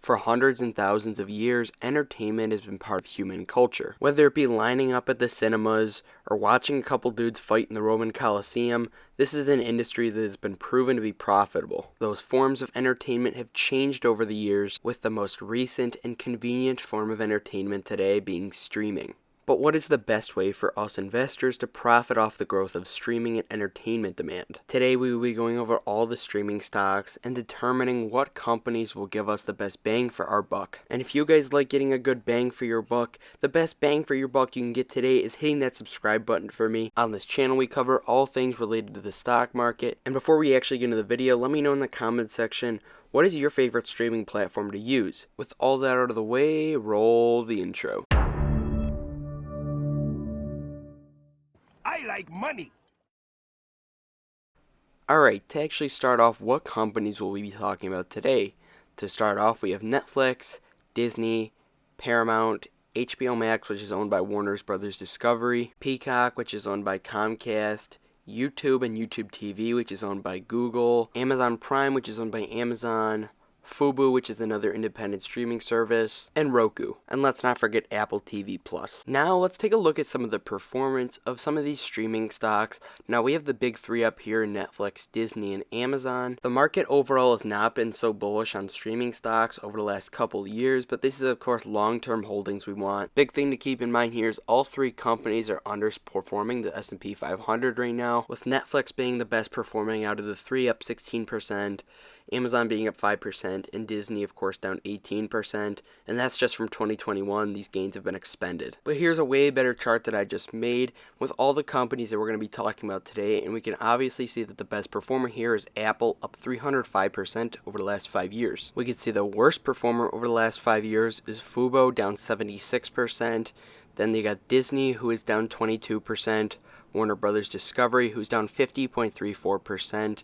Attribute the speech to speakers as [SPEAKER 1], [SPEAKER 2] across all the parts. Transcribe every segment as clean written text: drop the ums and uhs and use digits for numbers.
[SPEAKER 1] For hundreds and thousands of years, entertainment has been part of human culture. Whether it be lining up at the cinemas or watching a couple dudes fight in the Roman Colosseum, this is an industry that has been proven to be profitable. Those forms of entertainment have changed over the years, with the most recent and convenient form of entertainment today being streaming. But what is the best way for us investors to profit off the growth of streaming and entertainment demand? Today we will be going over all the streaming stocks and determining what companies will give us the best bang for our buck. And if you guys like getting a good bang for your buck, the best bang for your buck you can get today is hitting that subscribe button for me. On this channel we cover all things related to the stock market. And before we actually get into the video, let me know in the comments section, what is your favorite streaming platform to use? With all that out of the way, roll the intro.
[SPEAKER 2] I like money.
[SPEAKER 1] Alright, to actually start off, what companies will we be talking about today? To start off, we have Netflix, Disney, Paramount, HBO Max, which is owned by Warner Brothers Discovery, Peacock, which is owned by Comcast, YouTube and YouTube TV, which is owned by Google, Amazon Prime, which is owned by Amazon, Fubo, which is another independent streaming service, and Roku. And let's not forget Apple TV+. Now let's take a look at some of the performance of some of these streaming stocks. Now we have the big three up here, Netflix, Disney, and Amazon. The market overall has not been so bullish on streaming stocks over the last couple of years, but this is of course long-term holdings we want. Big thing to keep in mind here is all three companies are underperforming the S&P 500 right now, with Netflix being the best performing out of the three, up 16%. Amazon being up 5%, and Disney, of course, down 18%, and that's just from 2021. These gains have been expended. But here's a way better chart that I just made with all the companies that we're going to be talking about today, and we can obviously see that the best performer here is Apple, up 305% over the last 5 years. We can see the worst performer over the last 5 years is Fubo, down 76%. Then they got Disney, who is down 22%. Warner Brothers Discovery, who's down 50.34%.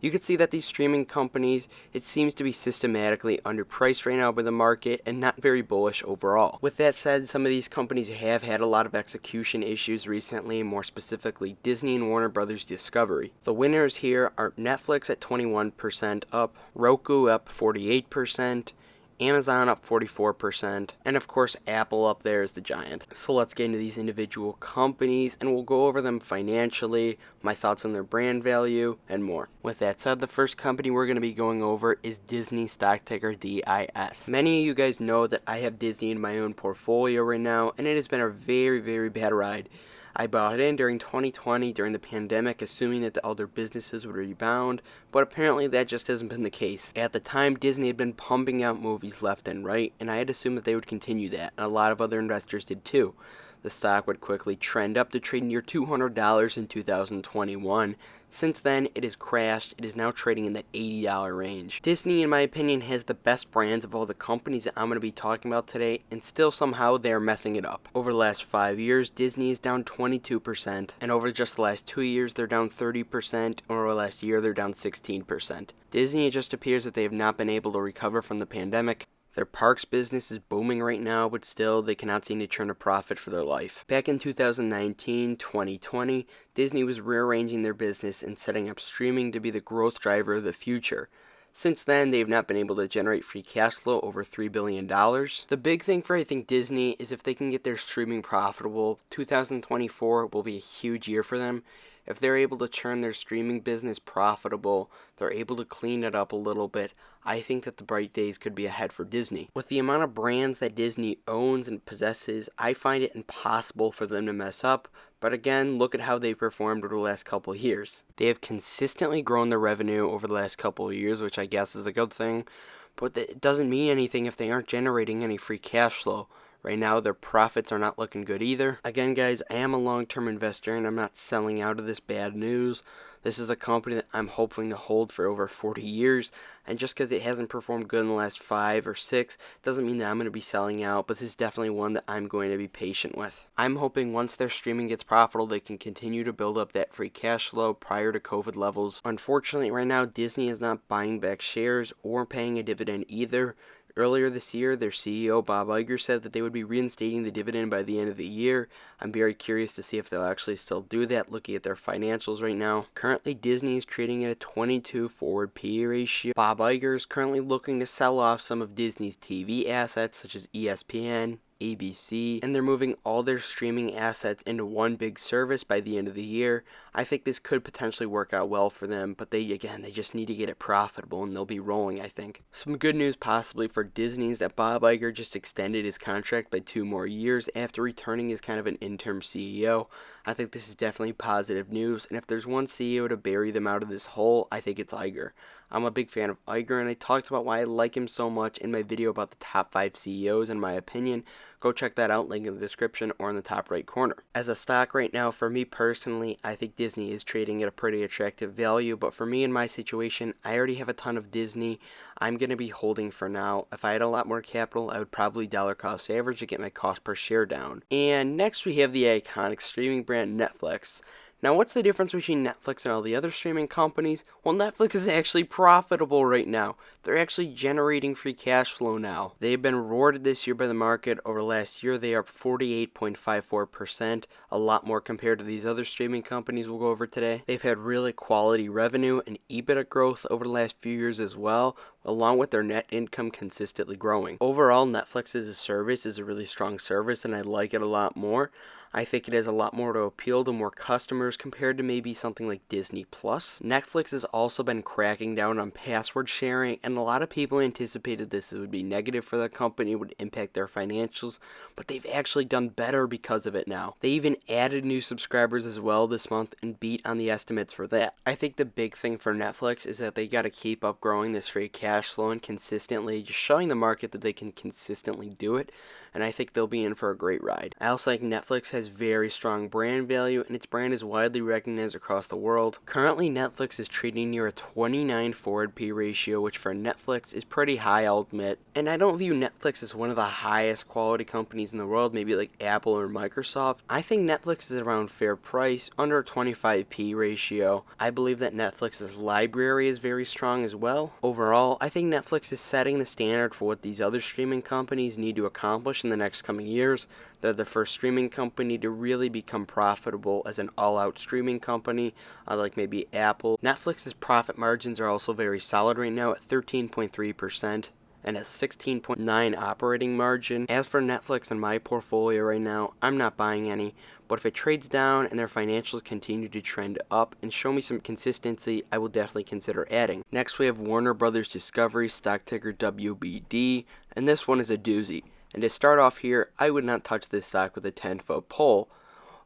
[SPEAKER 1] You can see that these streaming companies, it seems to be systematically underpriced right now by the market and not very bullish overall. With that said, some of these companies have had a lot of execution issues recently, more specifically Disney and Warner Brothers Discovery. The winners here are Netflix at 21% up, Roku up 48%, Amazon up 44%, and of course Apple up there is the giant. So let's get into these individual companies and we'll go over them financially, my thoughts on their brand value, and more. With that said, the first company we're going to be going over is Disney, stock ticker DIS. Many of you guys know that I have Disney in my own portfolio right now, and it has been a very, very bad ride. I bought it in during 2020 during the pandemic, assuming that the other businesses would rebound, but apparently that just hasn't been the case. At the time, Disney had been pumping out movies left and right, and I had assumed that they would continue that, and a lot of other investors did too. The stock would quickly trend up to trade near $200 in 2021. Since then, it has crashed. It is now trading in the $80 range. Disney, in my opinion, has the best brands of all the companies that I'm going to be talking about today, and still somehow they are messing it up. Over the last 5 years, Disney is down 22%, and over just the last 2 years, they're down 30%, and over the last year, they're down 16%. Disney, it just appears that they have not been able to recover from the pandemic. Their parks business is booming right now, but still, they cannot seem to turn a profit for their life. Back in 2019, 2020, Disney was rearranging their business and setting up streaming to be the growth driver of the future. Since then, they have not been able to generate free cash flow over $3 billion. The big thing for, I think, Disney is if they can get their streaming profitable, 2024 will be a huge year for them. If they're able to turn their streaming business profitable, they're able to clean it up a little bit, I think that the bright days could be ahead for Disney. With the amount of brands that Disney owns and possesses, I find it impossible for them to mess up. But again, look at how they performed over the last couple of years. They have consistently grown their revenue over the last couple of years, which I guess is a good thing. But it doesn't mean anything if they aren't generating any free cash flow. Right now, their profits are not looking good either. Again, guys, I am a long-term investor, and I'm not selling out of this bad news. This is a company that I'm hoping to hold for over 40 years, and just because it hasn't performed good in the last 5 or 6 doesn't mean that I'm going to be selling out, but this is definitely one that I'm going to be patient with. I'm hoping once their streaming gets profitable, they can continue to build up that free cash flow prior to COVID levels. Unfortunately, right now, Disney is not buying back shares or paying a dividend either. Earlier this year, their CEO Bob Iger said that they would be reinstating the dividend by the end of the year. I'm very curious to see if they'll actually still do that, looking at their financials right now. Currently, Disney is trading at a 22 forward PE ratio. Bob Iger is currently looking to sell off some of Disney's TV assets, such as ESPN, ABC, and they're moving all their streaming assets into one big service by the end of the year. I think this could potentially work out well for them, but they just need to get it profitable, and they'll be rolling, I think. Some good news possibly for Disney is that Bob Iger just extended his contract by 2 more years after returning as kind of an interim CEO. I think this is definitely positive news, and if there's one CEO to bury them out of this hole, I think it's Iger. I'm a big fan of Iger, and I talked about why I like him so much in my video about the top 5 CEOs in my opinion. Go check that out, link in the description or in the top right corner. As a stock right now, for me personally, I think Disney is trading at a pretty attractive value, but for me in my situation, I already have a ton of Disney. I'm going to be holding for now. If I had a lot more capital, I would probably dollar cost average to get my cost per share down. And next we have the iconic streaming brand Netflix. Now, what's the difference between Netflix and all the other streaming companies? Well, Netflix is actually profitable right now. They're actually generating free cash flow now. They've been rewarded this year by the market. Over last year, they are up 48.54%, a lot more compared to these other streaming companies we'll go over today. They've had really quality revenue and EBITDA growth over the last few years as well, along with their net income consistently growing. Overall, Netflix as a service is a really strong service, and I like it a lot more. I think it has a lot more to appeal to more customers compared to maybe something like Disney Plus. Netflix has also been cracking down on password sharing, and a lot of people anticipated this would be negative for the company, would impact their financials, but they've actually done better because of it now. They even added new subscribers as well this month and beat on the estimates for that. I think the big thing for Netflix is that they got to keep up growing this free cash flow and consistently just showing the market that they can consistently do it, and I think they'll be in for a great ride. I also think Netflix has very strong brand value, and its brand is widely recognized across the world. Currently, Netflix is trading near a 29 forward P ratio, which for Netflix is pretty high, I'll admit. And I don't view Netflix as one of the highest quality companies in the world, maybe like Apple or Microsoft. I think Netflix is around fair price, under a 25 P ratio. I believe that Netflix's library is very strong as well. Overall, I think Netflix is setting the standard for what these other streaming companies need to accomplish in the next coming years. They're the first streaming company to really become profitable as an all-out streaming company, like maybe Apple. Netflix's profit margins are also very solid right now at 13.3%. and a 16.9 operating margin. As for Netflix in my portfolio right now, I'm not buying any, but if it trades down and their financials continue to trend up and show me some consistency, I will definitely consider adding. Next we have Warner Brothers Discovery, stock ticker WBD, and this one is a doozy. And to start off here, I would not touch this stock with a 10-foot pole.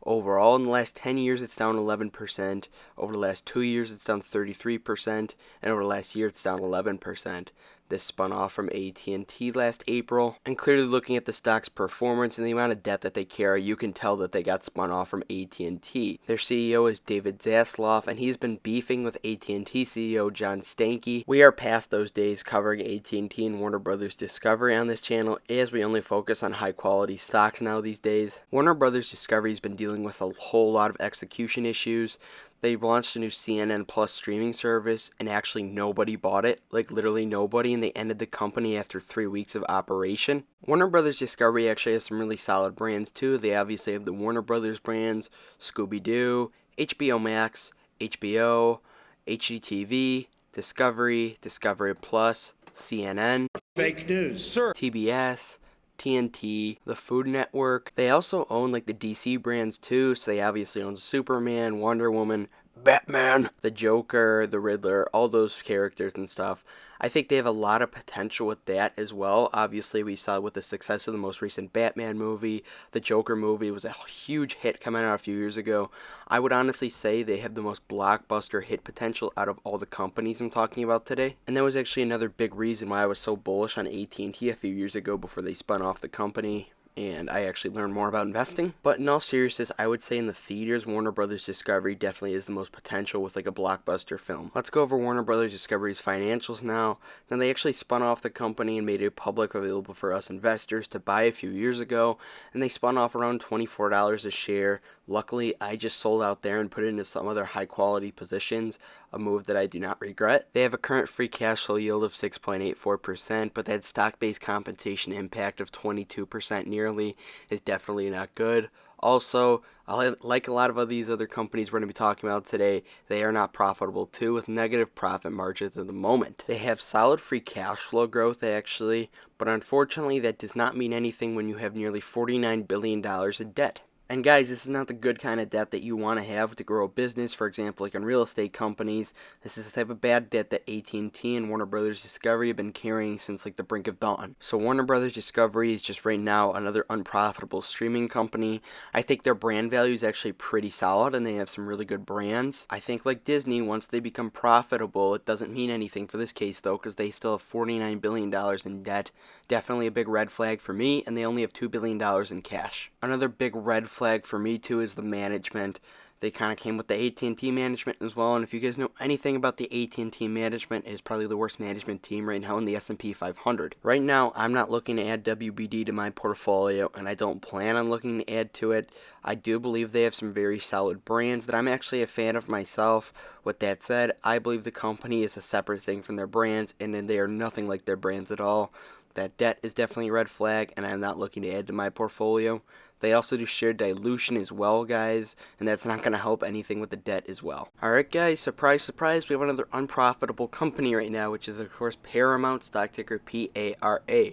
[SPEAKER 1] Overall, in the last 10 years, it's down 11%. Over the last 2 years, it's down 33%. And over the last year, it's down 11%. This spun off from AT&T last April. And clearly looking at the stock's performance and the amount of debt that they carry, you can tell that they got spun off from AT&T. Their CEO is David Zaslav, and he's been beefing with AT&T CEO John Stankey. We are past those days covering AT&T and Warner Brothers Discovery on this channel, as we only focus on high-quality stocks now these days. Warner Brothers Discovery has been dealing with a whole lot of execution issues. They launched a new CNN Plus streaming service, and actually nobody bought it, like literally nobody, and they ended the company after 3 weeks of operation. Warner Brothers Discovery actually has some really solid brands too. They obviously have the Warner Brothers brands, Scooby-Doo, HBO Max, HBO, HGTV, Discovery, Discovery Plus, CNN,
[SPEAKER 2] Fake news, sir.
[SPEAKER 1] TBS, TNT, the Food Network. They also own like the DC brands too, so they obviously own Superman, Wonder Woman, Batman, the Joker, the Riddler, all those characters and stuff. I think they have a lot of potential with that as well. Obviously, we saw with the success of the most recent Batman movie, the Joker movie was a huge hit coming out a few years ago. I would honestly say they have the most blockbuster hit potential out of all the companies I'm talking about today. And that was actually another big reason why I was so bullish on AT&T a few years ago before they spun off the company, and I actually learned more about investing. But in all seriousness, I would say in the theaters, Warner Brothers Discovery definitely is the most potential with like a blockbuster film. Let's go over Warner Brothers Discovery's financials now. Now, they actually spun off the company and made it public available for us investors to buy a few years ago, and they spun off around $24 a share. Luckily, I just sold out there and put it into some other high quality positions. a move that I do not regret. They have a current free cash flow yield of 6.84%, but that stock-based compensation impact of 22% nearly is definitely not good. Also, like a lot of these other companies we're going to be talking about today, they are not profitable too, with negative profit margins at the moment. They have solid free cash flow growth actually, but unfortunately that does not mean anything when you have nearly $49 billion in debt. And guys, this is not the good kind of debt that you want to have to grow a business, for example, like in real estate companies. This is the type of bad debt that AT&T and Warner Brothers Discovery have been carrying since like the brink of dawn. So Warner Brothers Discovery is just right now another unprofitable streaming company. I think their brand value is actually pretty solid and they have some really good brands. I think like Disney, once they become profitable, it doesn't mean anything for this case though, because they still have $49 billion in debt. Definitely a big red flag for me, and they only have $2 billion in cash. Another big red flag for me too is the management. They kind of came with the AT&T management as well, and if you guys know anything about the AT&T management, it is probably the worst management team right now in the S&P 500. Right now, I'm not looking to add WBD to my portfolio, and I don't plan on looking to add to it. I do believe they have some very solid brands that I'm actually a fan of myself. With that said, I believe the company is a separate thing from their brands, and then they are nothing like their brands at all. That debt is definitely a red flag, and I'm not looking to add to my portfolio. They also do share dilution as well, guys, and that's not going to help anything with the debt as well. Alright, guys, surprise, surprise, we have another unprofitable company right now, which is, of course, Paramount, stock ticker PARA.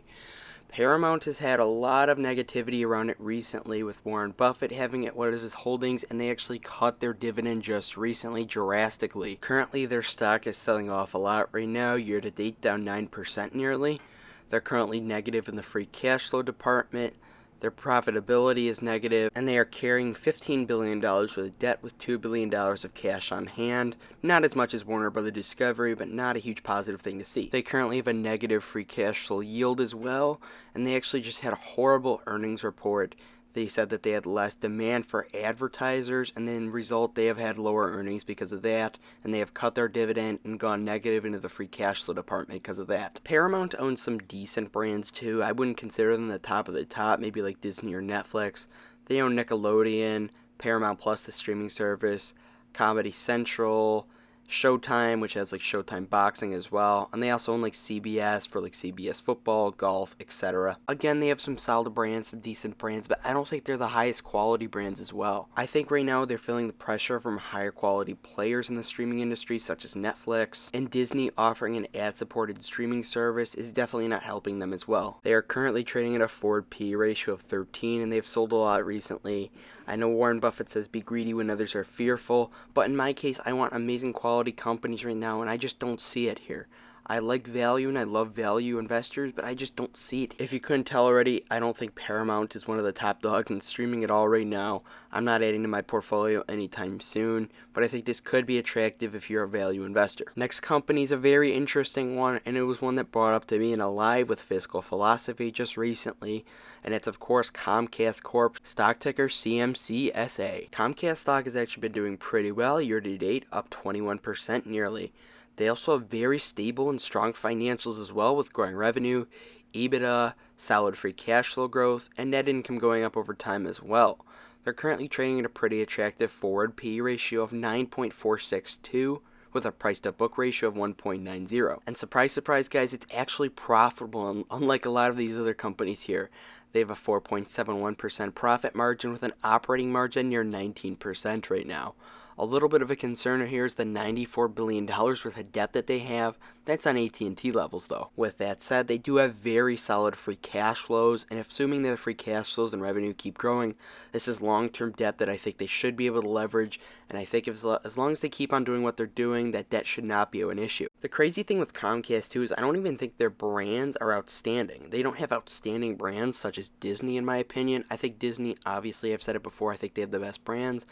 [SPEAKER 1] Paramount has had a lot of negativity around it recently, with Warren Buffett having it one of his holdings, and they actually cut their dividend just recently drastically. Currently, their stock is selling off a lot right now, year to date down 9% nearly. They're currently negative in the free cash flow department. Their profitability is negative, and they are carrying $15 billion worth of debt with $2 billion of cash on hand. Not as much as Warner Brothers Discovery, but not a huge positive thing to see. They currently have a negative free cash flow yield as well, and they actually just had a horrible earnings report. They said that they had less demand for advertisers, and then result they have had lower earnings because of that, and they have cut their dividend and gone negative into the free cash flow department because of that. Paramount owns some decent brands too. I wouldn't consider them the top of the top, maybe like Disney or Netflix. They own Nickelodeon, Paramount Plus, the streaming service, Comedy Central, Showtime, which has like Showtime Boxing as well, and they also own like CBS for like CBS football, golf, etc. Again, they have some solid brands, some decent brands, but I don't think they're the highest quality brands as well. I think right now they're feeling the pressure from higher quality players in the streaming industry, such as Netflix, and Disney offering an ad-supported streaming service is definitely not helping them as well. They are currently trading at a forward P ratio of 13, and they've sold a lot recently. I know Warren Buffett says be greedy when others are fearful, but in my case, I want amazing quality companies right now, and I just don't see it here. I like value and I love value investors, but I just don't see it. If you couldn't tell already, I don't think Paramount is one of the top dogs in streaming at all right now. I'm not adding to my portfolio anytime soon, but I think this could be attractive if you're a value investor. Next company is a very interesting one, and it was one that brought up to me in a live with Fiscal Philosophy just recently, and it's of course Comcast Corp, stock ticker CMCSA. Comcast stock has actually been doing pretty well year to date, up 21% nearly. They also have very stable and strong financials as well, with growing revenue, EBITDA, solid free cash flow growth, and net income going up over time as well. They're currently trading at a pretty attractive forward PE ratio of 9.462, with a price to book ratio of 1.90. And surprise, surprise, guys, it's actually profitable, unlike a lot of these other companies here. They have a 4.71% profit margin with an operating margin near 19% right now. A little bit of a concern here is the $94 billion worth of debt that they have. That's on AT&T levels though. With that said, they do have very solid free cash flows, and assuming that the free cash flows and revenue keep growing, this is long-term debt that I think they should be able to leverage, and I think as long as they keep on doing what they're doing, that debt should not be an issue. The crazy thing with Comcast too is I don't even think their brands are outstanding. They don't have outstanding brands such as Disney in my opinion. I think Disney, obviously I've said it before, I think they have the best brands.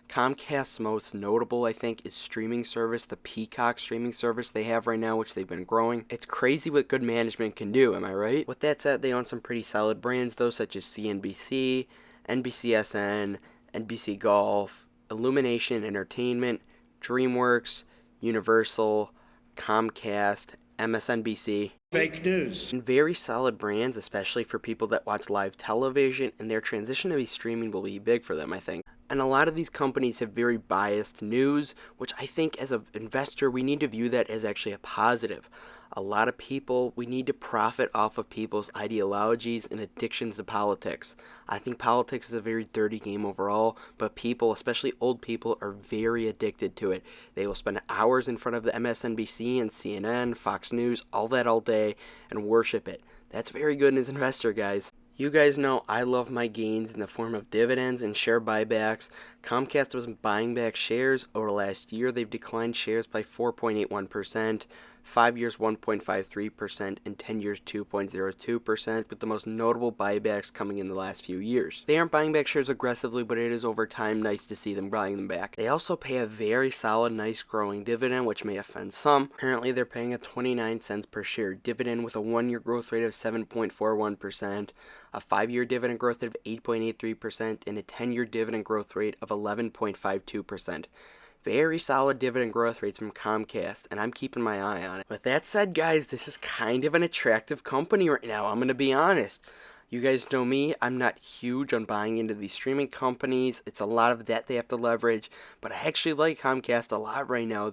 [SPEAKER 1] Comcast's most notable, I think, is streaming service, the Peacock streaming service they have right now, which they've been growing. It's crazy what good management can do, am I right? With that said, they own some pretty solid brands, though, such as CNBC, NBCSN, NBC Golf, Illumination Entertainment, DreamWorks, Universal, Comcast, MSNBC.
[SPEAKER 2] Fake news.
[SPEAKER 1] And very solid brands, especially for people that watch live television, and their transition to be streaming will be big for them, I think. And a lot of these companies have very biased news, which I think as an investor, we need to view that as actually a positive. A lot of people, we need to profit off of people's ideologies and addictions to politics. I think politics is a very dirty game overall, but people, especially old people, are very addicted to it. They will spend hours in front of the MSNBC and CNN, Fox News, all that all day, and worship it. That's very good as an investor, guys. You guys know I love my gains in the form of dividends and share buybacks. Comcast was buying back shares over last year. They've declined shares by 4.81%, 5 years 1.53%, and 10 years 2.02%, with the most notable buybacks coming in the last few years. They aren't buying back shares aggressively, but it is over time nice to see them buying them back. They also pay a very solid, nice growing dividend, which may offend some. Currently, they're paying a 29 cents per share dividend with a 1-year growth rate of 7.41%. A 5-year dividend growth rate of 8.83%, and a 10-year dividend growth rate of 11.52%. Very solid dividend growth rates from Comcast, and I'm keeping my eye on it. With that said, guys, this is kind of an attractive company right now. I'm going to be honest. You guys know me, I'm not huge on buying into these streaming companies. It's a lot of debt they have to leverage, but I actually like Comcast a lot right now.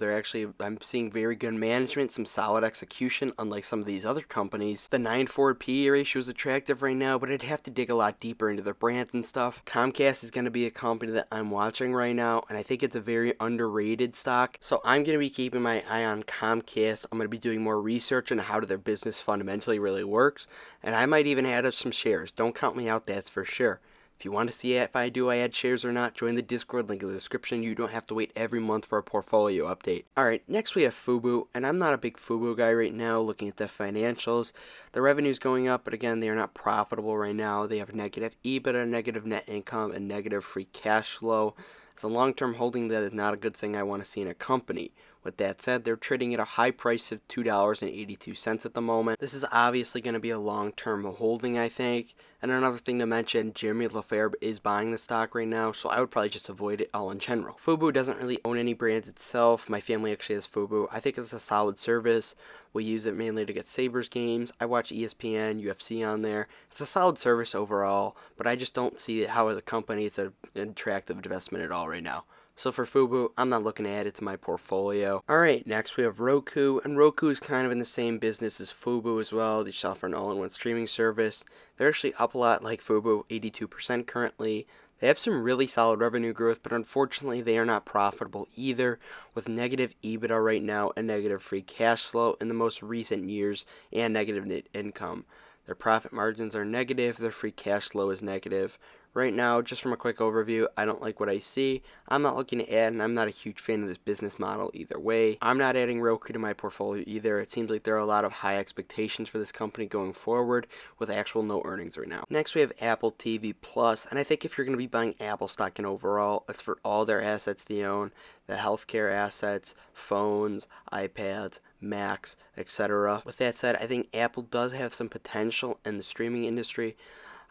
[SPEAKER 1] I'm seeing very good management, some solid execution, unlike some of these other companies. The 9.4 P ratio is attractive right now, but I'd have to dig a lot deeper into their brand and stuff. Comcast is going to be a company that I'm watching right now, and I think it's a very underrated stock. So I'm going to be keeping my eye on Comcast. I'm going to be doing more research on how their business fundamentally really works, and I might even add up some shares. Don't count me out, that's for sure. If you want to see if I add shares or not, join the Discord, link in the description. You don't have to wait every month for a portfolio update. Alright, next we have Fubo, and I'm not a big Fubo guy right now looking at the financials. The revenue's going up, but again, they are not profitable right now. They have negative EBITDA, negative net income, and negative free cash flow. As a long-term holding, that is not a good thing I want to see in a company. With that said, they're trading at a high price of $2.82 at the moment. This is obviously going to be a long-term holding, I think. And another thing to mention, Jeremy Lefebvre is buying the stock right now, so I would probably just avoid it all in general. Fubo doesn't really own any brands itself. My family actually has Fubo. I think it's a solid service. We use it mainly to get Sabres games. I watch ESPN, UFC on there. It's a solid service overall, but I just don't see how as a company it's an attractive investment at all right now. So for Fubo, I'm not looking to add it to my portfolio. Alright, next we have Roku, and Roku is kind of in the same business as Fubo as well. They offer an all-in-one streaming service. They're actually up a lot like Fubo, 82% currently. They have some really solid revenue growth, but unfortunately they are not profitable either, with negative EBITDA right now and negative free cash flow in the most recent years and negative net income. Their profit margins are negative, their free cash flow is negative. Right now, just from a quick overview, I don't like what I see. I'm not looking to add, and I'm not a huge fan of this business model either way. I'm not adding Roku to my portfolio either. It seems like there are a lot of high expectations for this company going forward with actual no earnings right now. Next, we have Apple TV Plus, and I think if you're going to be buying Apple stock in overall, it's for all their assets they own, the healthcare assets, phones, iPads, Macs, etc. With that said, I think Apple does have some potential in the streaming industry.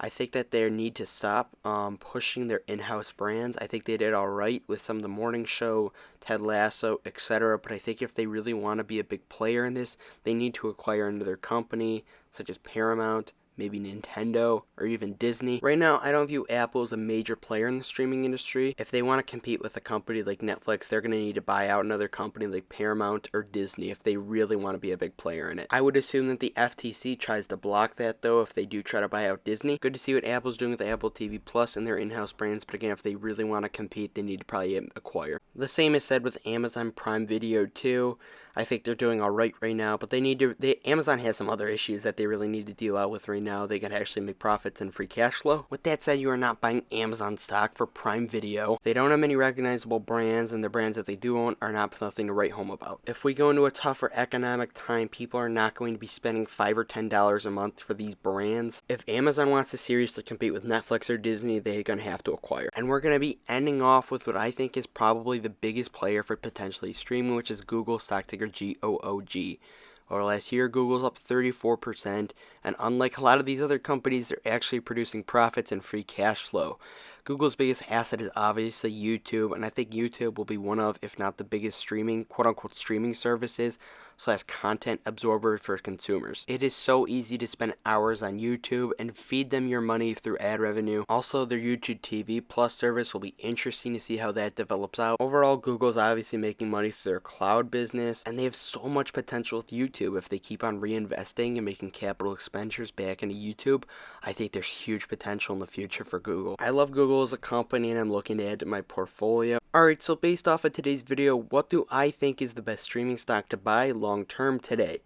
[SPEAKER 1] I think that they need to stop pushing their in-house brands. I think they did all right with some of the morning show, Ted Lasso, etc. But I think if they really want to be a big player in this, they need to acquire another company, such as Paramount, maybe Nintendo, or even Disney. Right now, I don't view Apple as a major player in the streaming industry. If they want to compete with a company like Netflix, they're going to need to buy out another company like Paramount or Disney if they really want to be a big player in it. I would assume that the FTC tries to block that, though, if they do try to buy out Disney. Good to see what Apple's doing with Apple TV Plus and their in-house brands, but again, if they really want to compete, they need to probably acquire. The same is said with Amazon Prime Video, too. I think they're doing all right now, but Amazon has some other issues that they really need to deal out with right now. They can actually make profits and free cash flow. With that said, you are not buying Amazon stock for Prime Video. They don't have many recognizable brands, and the brands that they do own are nothing to write home about. If we go into a tougher economic time, people are not going to be spending $5 or $10 a month for these brands. If Amazon wants to seriously compete with Netflix or Disney, they're going to have to acquire. And we're going to be ending off with what I think is probably the biggest player for potentially streaming, which is Google, stock ticker GOOG. Over last year, Google's up 34%, and unlike a lot of these other companies, they're actually producing profits and free cash flow. Google's biggest asset is obviously YouTube, and I think YouTube will be one of, if not the biggest streaming, quote-unquote streaming services. / content absorber for consumers. It is so easy to spend hours on YouTube and feed them your money through ad revenue. Also, their YouTube TV Plus service will be interesting to see how that develops out. Overall, Google's obviously making money through their cloud business, and they have so much potential with YouTube if they keep on reinvesting and making capital expenditures back into YouTube. I think there's huge potential in the future for Google. I love Google as a company, and I'm looking to add to my portfolio. Alright, so based off of today's video, what do I think is the best streaming stock to buy long term today?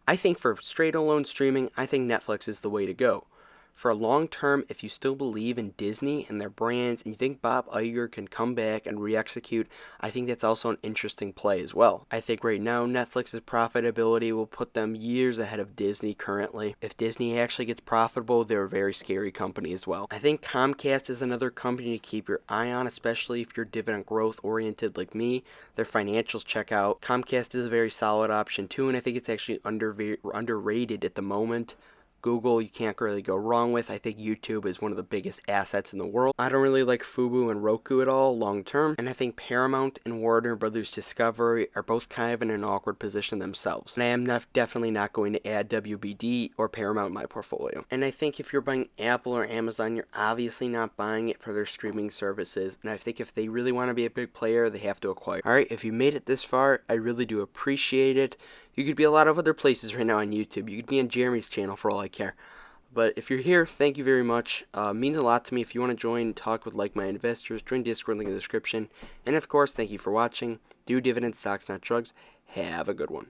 [SPEAKER 1] I think for straight alone streaming, I think Netflix is the way to go. For a long term, if you still believe in Disney and their brands, and you think Bob Iger can come back and re-execute, I think that's also an interesting play as well. I think right now, Netflix's profitability will put them years ahead of Disney currently. If Disney actually gets profitable, they're a very scary company as well. I think Comcast is another company to keep your eye on, especially if you're dividend growth oriented like me. Their financials check out. Comcast is a very solid option too, and I think it's actually underrated at the moment. Google, you can't really go wrong with. I think YouTube is one of the biggest assets in the world. I don't really like Fubo and Roku at all long term, and I think Paramount and Warner Brothers Discovery are both kind of in an awkward position themselves. And I am definitely not going to add WBD or Paramount in my portfolio. And I think if you're buying Apple or Amazon, you're obviously not buying it for their streaming services. And I think if they really want to be a big player, they have to acquire. Alright, if you made it this far, I really do appreciate it. You could be a lot of other places right now on YouTube. You could be on Jeremy's channel for all I care. But if you're here, thank you very much. Means a lot to me. If you want to join, talk with like-minded investors, join Discord, link in the description. And of course, thank you for watching. Do dividend stocks, not drugs. Have a good one.